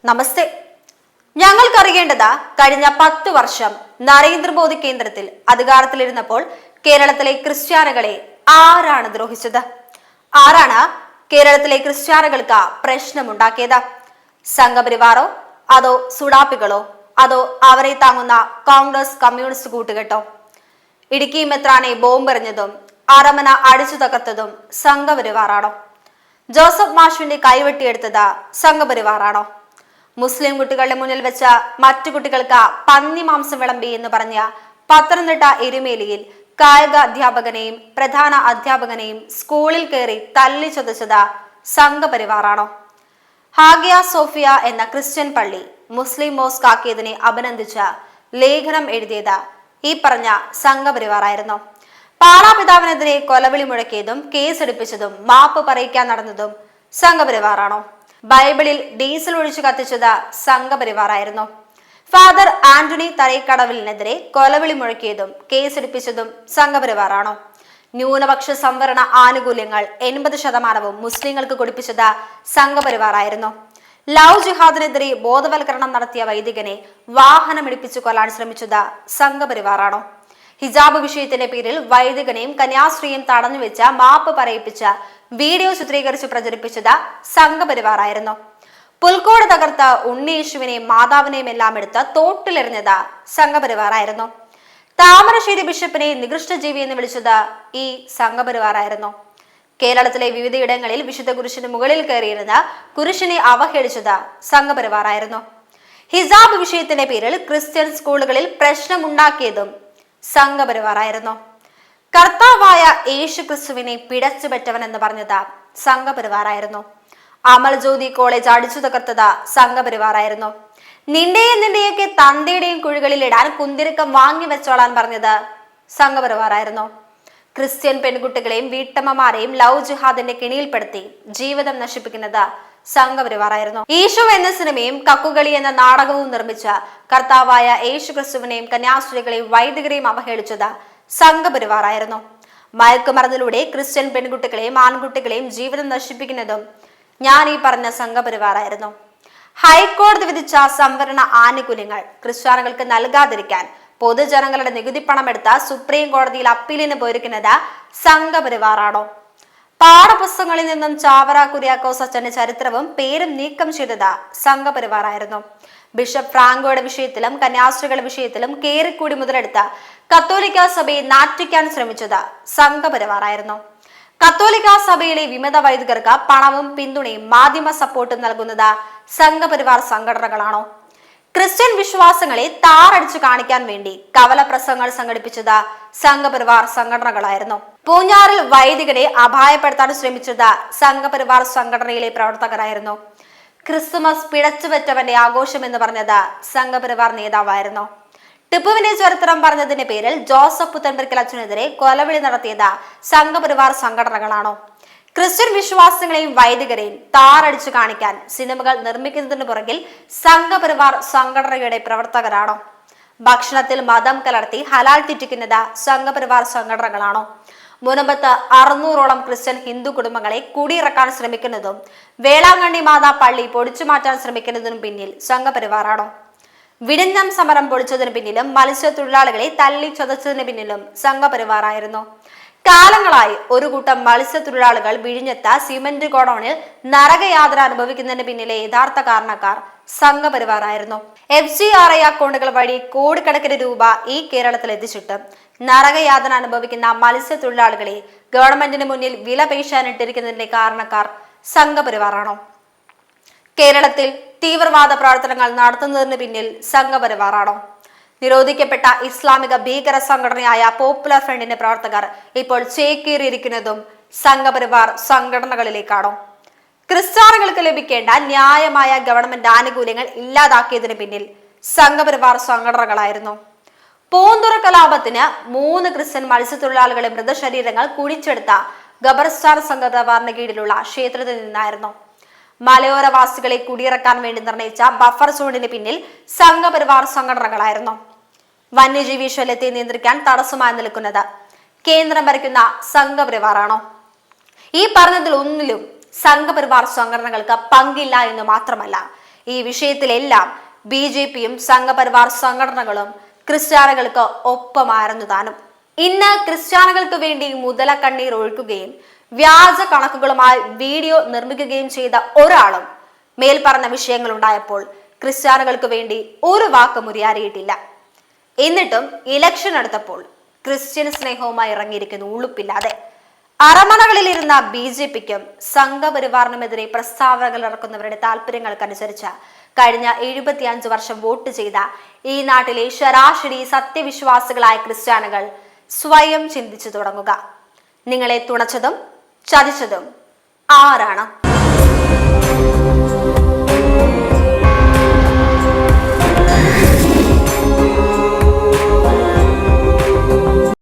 നമസ്തേ. ഞങ്ങൾക്കറിയേണ്ടത് കഴിഞ്ഞ 10 വർഷം നരേന്ദ്രമോദി കേന്ദ്രത്തിൽ അധികാരത്തിലിരുന്നപ്പോൾ കേരളത്തിലെ ക്രിസ്ത്യാനികളെ ആരാണ് ദ്രോഹിച്ചത്? ആരാണ് കേരളത്തിലെ ക്രിസ്ത്യാനികൾക്ക് പ്രശ്നമുണ്ടാക്കിയത്? സംഘപരിവാറോ അതോ സുഡാപ്പികളോ അതോ അവരെ താങ്ങുന്ന കോൺഗ്രസ് കമ്മ്യൂണിസ്റ്റ് കൂട്ടുകെട്ടോ? ഇടുക്കി മെത്രാനെ ബോംബെറിഞ്ഞതും അരമന അടിച്ചു തകർത്തതും സംഘപരിവാറാണോ? ജോസഫ് മാഷിന്റെ കൈവെട്ടിയെടുത്തത് സംഘപരിവാറാണോ? മുസ്ലിം കുട്ടികളുടെ മുന്നിൽ വെച്ച മറ്റു കുട്ടികൾക്ക് പന്നി മാംസം വിളമ്പി എന്ന് പറഞ്ഞ പത്തനംതിട്ട എരുമേലിയിൽ കായിക അധ്യാപകനെയും പ്രധാന അധ്യാപകനെയും സ്കൂളിൽ കയറി തല്ലി ചതച്ചത് സംഘപരിവാറാണോ? ഹാഗിയ സോഫിയ എന്ന ക്രിസ്ത്യൻ പള്ളി മുസ്ലിം മോസ്ക് ആക്കിയതിനെ അഭിനന്ദിച്ച ലേഖനം എഴുതിയത് ഈ പറഞ്ഞ സംഘപരിവാറായിരുന്നു. പാളാപിതാവിനെതിരെ കൊലവിളി മുഴക്കിയതും കേസെടുപ്പിച്ചതും മാപ്പ് പറയിക്കാൻ നടന്നതും സംഘപരിവാറാണോ? ബൈബിളിൽ ഡീസൽ ഒഴിച്ചു കത്തിച്ചത് സംഘപരിവാറായിരുന്നു. ഫാദർ ആന്റണി തറൈക്കടവിലിനെതിരെ കൊലവിളി മുഴക്കിയതും കേസെടുപ്പിച്ചതും സംഘപരിവാറാണോ? ന്യൂനപക്ഷ സംവരണ ആനുകൂല്യങ്ങൾ 80% മുസ്ലിങ്ങൾക്ക് കൊടുപ്പിച്ചത് സംഘപരിവാറായിരുന്നു. ലവ് ജിഹാദിനെതിരെ ബോധവൽക്കരണം നടത്തിയ വൈദികനെ വാഹനമിടിപ്പിച്ചു കൊല്ലാൻ ശ്രമിച്ചത് സംഘപരിവാറാണോ? ഹിജാബ് വിഷയത്തിന്റെ പേരിൽ വൈദികനെയും കന്യാസ്ത്രീയും തടഞ്ഞുവെച്ച മാപ്പ് പറയിപ്പിച്ച വീഡിയോ ചിത്രീകരിച്ച് പ്രചരിപ്പിച്ചത് സംഘപരിവാറായിരുന്നു. പുൽക്കോട് തകർത്ത് ഉണ്ണിയേശുവിനെയും മാതാവിനെയും എല്ലാം എടുത്ത് തോട്ടിലെറിഞ്ഞത് സംഘപരിവാറായിരുന്നു. താമരശ്ശേരി ബിഷപ്പിനെ നികൃഷ്ടജീവി എന്ന് വിളിച്ചത് ഈ സംഘപരിവാറായിരുന്നു. കേരളത്തിലെ വിവിധയിടങ്ങളിൽ വിശുദ്ധ കുരിശിന് മുകളിൽ കയറിയിരുന്ന കുരിശിനെ അവഹേളിച്ചത് സംഘപരിവാറായിരുന്നു. ഹിജാബ് വിഷയത്തിന്റെ പേരിൽ ക്രിസ്ത്യൻ സ്കൂളുകളിൽ പ്രശ്നമുണ്ടാക്കിയതും സംഘപരിവാറായിരുന്നു. കർത്താവായ യേശു ക്രിസ്തുവിനെ പിടച്ചുപറ്റവൻ എന്ന് പറഞ്ഞത് സംഘപരിവാറായിരുന്നു. അമൽ ജ്യോതി കോളേജ് അടിച്ചു തകർത്തത് സംഘപരിവാറായിരുന്നു. നിന്റെയൊക്കെ തന്തയുടെയും കുഴികളിൽ ഇടാൻ കുന്തിരുക്കം വാങ്ങി വെച്ചോളാൻ പറഞ്ഞത് സംഘപരിവാറായിരുന്നു. ക്രിസ്ത്യൻ പെൺകുട്ടികളെയും വീട്ടമ്മമാരെയും ലവ് ജിഹാദിന്റെ കെണിയിൽപ്പെടുത്തി ജീവിതം നശിപ്പിക്കുന്നത് സംഘപരിവാറായിരുന്നു. ഈശോ എന്ന സിനിമയും കക്കുകളി എന്ന നാടകവും നിർമ്മിച്ച കർത്താവായ യേശു ക്രിസ്തുവിനെയും കന്യാസ്ത്രീകളെയും വൈദികരെയും അവഹേളിച്ചത് സംഘപരിവാറായിരുന്നു. മയക്കുമരുന്നിലൂടെ ക്രിസ്ത്യൻ പെൺകുട്ടികളെയും ആൺകുട്ടികളെയും ജീവിതം നശിപ്പിക്കുന്നതും ഞാൻ ഈ പറഞ്ഞ സംഘപരിവാറായിരുന്നു. ഹൈക്കോടതി വിധിച്ച സംവരണ ആനുകൂല്യങ്ങൾ ക്രിസ്ത്യാനികൾക്ക് നൽകാതിരിക്കാൻ പൊതുജനങ്ങളുടെ നികുതി പണമെടുത്ത സുപ്രീം കോടതിയിൽ അപ്പീലിന് പോയിരിക്കുന്നത് സംഘപരിവാറാണോ? പാഠപുസ്തകങ്ങളിൽ നിന്നും ചാവറ കുര്യാക്കോസ് അച്ഛന്റെ ചരിത്രവും പേരും നീക്കം ചെയ്തത് സംഘപരിവാറായിരുന്നു. ബിഷപ്പ് ഫ്രാങ്കോയുടെ വിഷയത്തിലും കന്യാസ്ത്രീകളുടെ വിഷയത്തിലും കേറിക്കൂടി മുതലെടുത്ത കത്തോലിക്ക സഭയെ നാറ്റിക്കാൻ ശ്രമിച്ചത് സംഘപരിവാറായിരുന്നു. കത്തോലിക്ക സഭയിലെ വിമത വൈദികർക്ക് പണവും പിന്തുണയും മാധ്യമ സപ്പോർട്ടും നൽകുന്നത് സംഘപരിവാർ സംഘടനകളാണോ? ക്രിസ്ത്യൻ വിശ്വാസങ്ങളെ താറടിച്ചു കാണിക്കാൻ വേണ്ടി കവല പ്രസംഗങ്ങൾ സംഘടിപ്പിച്ചത് സംഘപരിവാർ സംഘടനകളായിരുന്നു. പൂഞ്ഞാറിൽ വൈദികരെ അപായപ്പെടുത്താൻ ശ്രമിച്ചത് സംഘപരിവാർ സംഘടനയിലെ പ്രവർത്തകരായിരുന്നു. ക്രിസ്തുമസ് പിഴച്ചുപറ്റവന്റെ ആഘോഷം എന്ന് പറഞ്ഞത് സംഘപരിവാർ നേതാവായിരുന്നു. ടിപ്പുവിന്റെ ചരിത്രം പറഞ്ഞതിന്റെ പേരിൽ ജോസഫ് പുത്തൻപുരയ്ക്കൽ അച്ഛനെതിരെ കൊലവിളി നടത്തിയത് സംഘപരിവാർ സംഘടനകളാണോ? ക്രിസ്ത്യൻ വിശ്വാസങ്ങളെയും വൈദികരെയും താറടിച്ചു കാണിക്കാൻ സിനിമകൾ നിർമ്മിക്കുന്നതിന് പുറകിൽ സംഘപരിവാർ സംഘടനയുടെ പ്രവർത്തകരാണോ? ഭക്ഷണത്തിൽ മതം കലർത്തി ഹലാൽ തെറ്റിക്കുന്നത് സംഘപരിവാർ സംഘടനകളാണോ? മുനമ്പത്ത് 600ഓളം ക്രിസ്ത്യൻ ഹിന്ദു കുടുംബങ്ങളെ കുടിയിറക്കാൻ ശ്രമിക്കുന്നതും വേളാങ്കണ്ണി മാതാ പള്ളി പൊടിച്ചു മാറ്റാൻ ശ്രമിക്കുന്നതിനും പിന്നിൽ സംഘപരിവാറാണോ? വിഴിഞ്ഞം സമരം പൊളിച്ചതിന് പിന്നിലും മത്സ്യത്തൊഴിലാളികളെ തല്ലി ചതച്ചതിന് പിന്നിലും സംഘപരിവാറായിരുന്നു. കാലങ്ങളായി ഒരു കൂട്ടം മത്സ്യത്തൊഴിലാളികൾ വിഴിഞ്ഞെത്ത സിമന്റ് ഗോഡൌണിൽ നരകയാതന അനുഭവിക്കുന്നതിന് പിന്നിലെ യഥാർത്ഥ കാരണക്കാർ സംഘപരിവാറായിരുന്നു. FCRI അക്കൗണ്ടുകൾ വഴി കോടിക്കണക്കിന് രൂപ ഈ കേരളത്തിൽ എത്തിച്ചിട്ട് നരകയാതന അനുഭവിക്കുന്ന മത്സ്യത്തൊഴിലാളികളെ ഗവൺമെന്റിന് മുന്നിൽ വില പേശാനിട്ടിരിക്കുന്നതിന്റെ കാരണക്കാർ സംഘപരിവാറാണോ? കേരളത്തിൽ തീവ്രവാദ പ്രവർത്തനങ്ങൾ നടത്തുന്നതിന് പിന്നിൽ സംഘപരിവാറാണോ? നിരോധിക്കപ്പെട്ട ഇസ്ലാമിക ഭീകര സംഘടനയായ പോപ്പുലർ ഫ്രണ്ടിന്റെ പ്രവർത്തകർ ഇപ്പോൾ ചേക്കേറിയിരിക്കുന്നതും സംഘപരിവാർ സംഘടനകളിലേക്കാണോ? ക്രിസ്ത്യാനികൾക്ക് ലഭിക്കേണ്ട ന്യായമായ ഗവൺമെന്റ് ആനുകൂല്യങ്ങൾ ഇല്ലാതാക്കിയതിന് പിന്നിൽ സംഘപരിവാർ സംഘടനകളായിരുന്നു. പൂന്തുറ കലാപത്തിന് 3 ക്രിസ്ത്യൻ മത്സ്യത്തൊഴിലാളികളെ മൃതശരീരങ്ങൾ കുഴിച്ചെടുത്ത ഖബർസ്ഥാൻ സംഘപരിവാറിന് കീഴിലുള്ള ക്ഷേത്രത്തിൽ നിന്നായിരുന്നു. മലയോരവാസികളെ കുടിയിറക്കാൻ വേണ്ടി നിർണയിച്ച ബഫർ സോണിന് പിന്നിൽ സംഘപരിവാർ സംഘടനകളായിരുന്നു. വന്യജീവി ശല്യത്തെ നിയന്ത്രിക്കാൻ തടസ്സമായി നിൽക്കുന്നത് കേന്ദ്രം ഭരിക്കുന്ന സംഘപരിവാറാണോ? ഈ പറഞ്ഞതിൽ ഒന്നിലും സംഘപരിവാർ സംഘടനകൾക്ക് പങ്കില്ല എന്ന് മാത്രമല്ല, ഈ വിഷയത്തിലെല്ലാം BJPയും സംഘപരിവാർ സംഘടനകളും ക്രിസ്ത്യാനികൾക്ക് ഒപ്പമായിരുന്നു താനും. ഇന്ന് ക്രിസ്ത്യാനികൾക്ക് വേണ്ടി മുതലക്കണ്ണീർ ഒഴുക്കുകയും വ്യാജ കണക്കുകളുമായി വീഡിയോ നിർമ്മിക്കുകയും ചെയ്ത ഒരാളും മേൽപ്പറഞ്ഞ വിഷയങ്ങൾ ഉണ്ടായപ്പോൾ ക്രിസ്ത്യാനികൾക്ക് വേണ്ടി ഒരു വാക്ക് മുറിയാറിയിട്ടില്ല. എന്നിട്ടും ഇലക്ഷൻ അടുത്തപ്പോൾ ക്രിസ്ത്യൻ സ്നേഹവുമായി ഇറങ്ങിയിരിക്കുന്നു ഉളുപ്പില്ലാതെ. അരമനകളിലിരുന്ന BJPക്കും സംഘപരിവാറിനുമെതിരെ പ്രസ്താവനകൾ ഇറക്കുന്നവരുടെ താല്പര്യങ്ങൾക്കനുസരിച്ച് കഴിഞ്ഞ 75 വർഷം വോട്ട് ചെയ്ത ഈ നാട്ടിലെ ശരാശരി സത്യവിശ്വാസികളായ ക്രിസ്ത്യാനികൾ സ്വയം ചിന്തിച്ചു തുടങ്ങുക. നിങ്ങളെ തുണച്ചതും ചതിച്ചതും ആരാണ്?